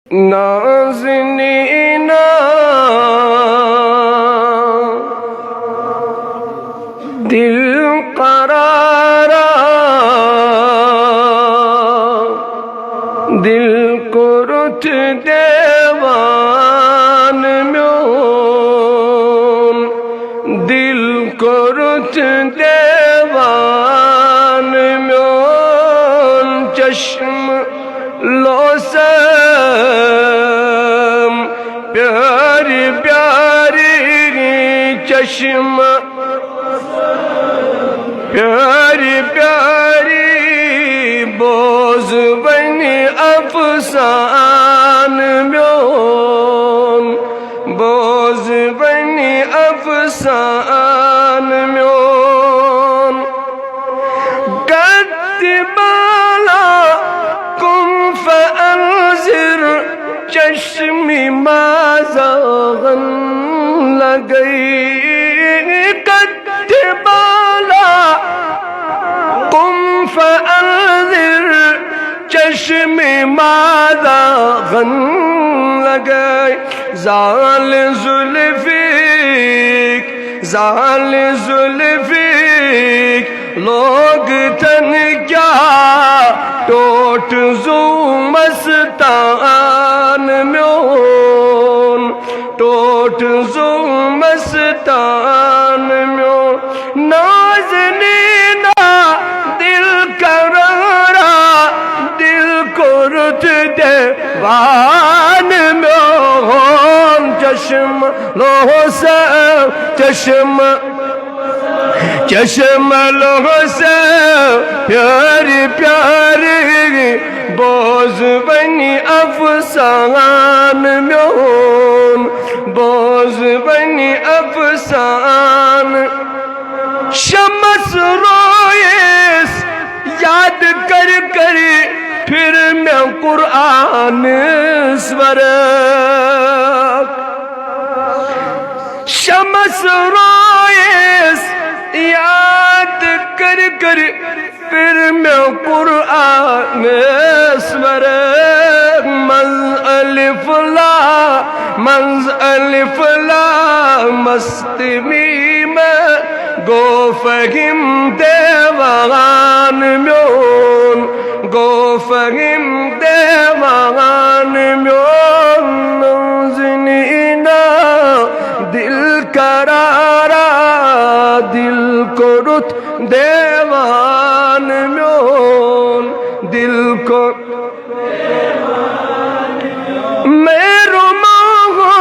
नाज़नीना दिल करारा दिल को रुठ देवान म्योन दिल को रुठ देवान म्योन चश्म लोसम प्यारी प्यारी चश्म प्यारी प्यारी बोझ बनी अफसान म्योन बोझ बनी अफसान म्योन गद बाला कुम फअंज़िर चश्मी माज़ागन लगई गद बाला कुम फअंज़िर चश्मे माज़ागन लगई ज़ाल ज़ुल्फ़िक लोग तन क्या टोट ज़ू मस्तान म्योन टोट ज़ू मस्तान म्योन नाज़नीना दिल करारा दिल को रुठ देवान म्योन चश्म लोसे चश्म लोसे प्यारी प्यारी बोझ बनी अफसान म्योन बोझ बनी अफसान शम्स रोयस याद कर कर फिर मैं कुरान स्वरक शम्स रोयस याद कर कर फिर मैं कुरान स्वरक मंज़ अलिफ ला मस्ती में गो फहिम देवान म्योन गो फहिम देवान म्योन नाज़नीना दिल करारा दिल को रुठ देवान म्योन दिल को मेरो माहो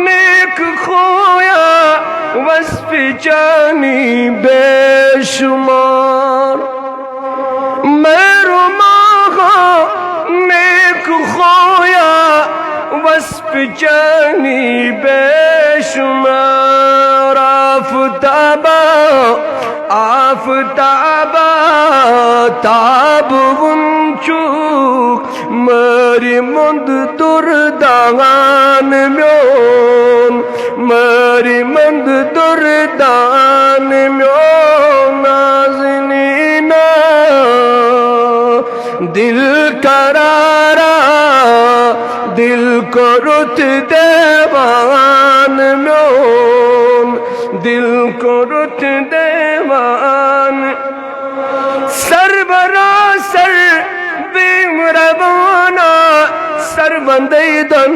नेक खोया वस्फ़ जानी बेशुमार मेरो माहो नेक खोया वस्फ़ जानी बेशुमार आफ़ताबा ताब वंचुक मरी मुंद दुर्दान म्योन मरी मुंद दुर्दान म्योन नाज़नीना दिल करारा दिल को रुठ देवान म्योन दिल को रुठ देवान सरबरासर बेमरवाना सरबंदैदन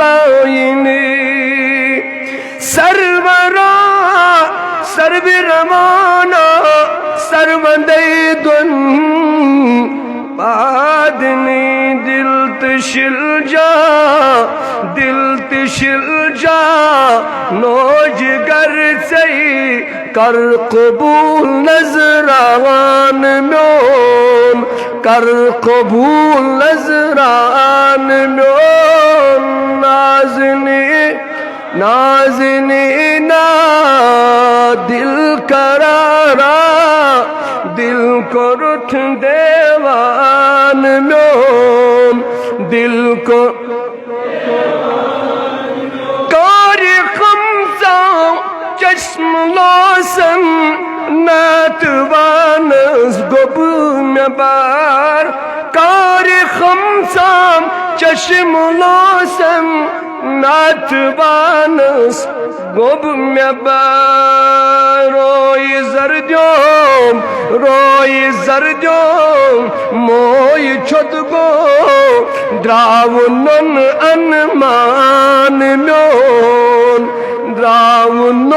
पायिनी सरबिरवाना सरबंदैदन पादनी दिल तिशिल नौजगर से कर कबूल नजरान म्योन कर कबूल नजरान म्योन नाज़नीना दिल करारा दिल को रुठ देवान म्योन दिल को कारी खम्सा चश्म लोसन नातवानस गोब में बार कार खमसाम चश्म लोसम नात बानस गोब में रोई जरजोम मोई छद गो द्रावुन अनमान म्योन द्रावुन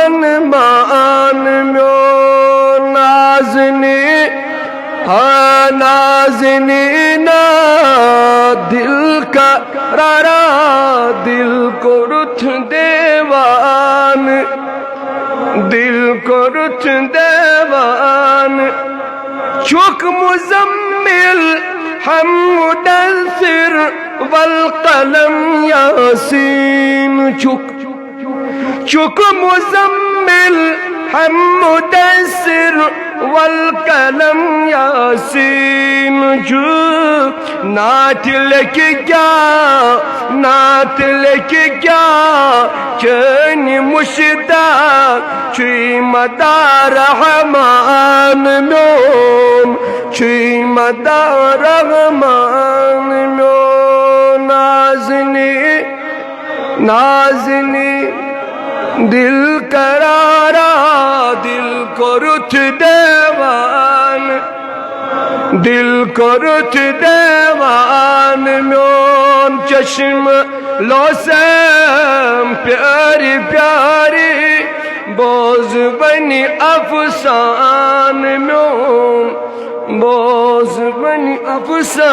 अनमान म्योन नाज़नी ना दिल का रारा दिल को रुठ देवान चुक मुज़म्मिल हम मुदस्सिर वल कलम यासीन चुक मुज़म्मिल हम मुदस्सिर वल कलम यासीन नात लेके क्या चैन मुश्ता चुई मदार रहमान म्योन नाज़नी दिल करारा दिल को रुठ देवान म्योन चश्म लोसम प्यारी बोझ बनी अफसान म्योन बोझ बनी अफसान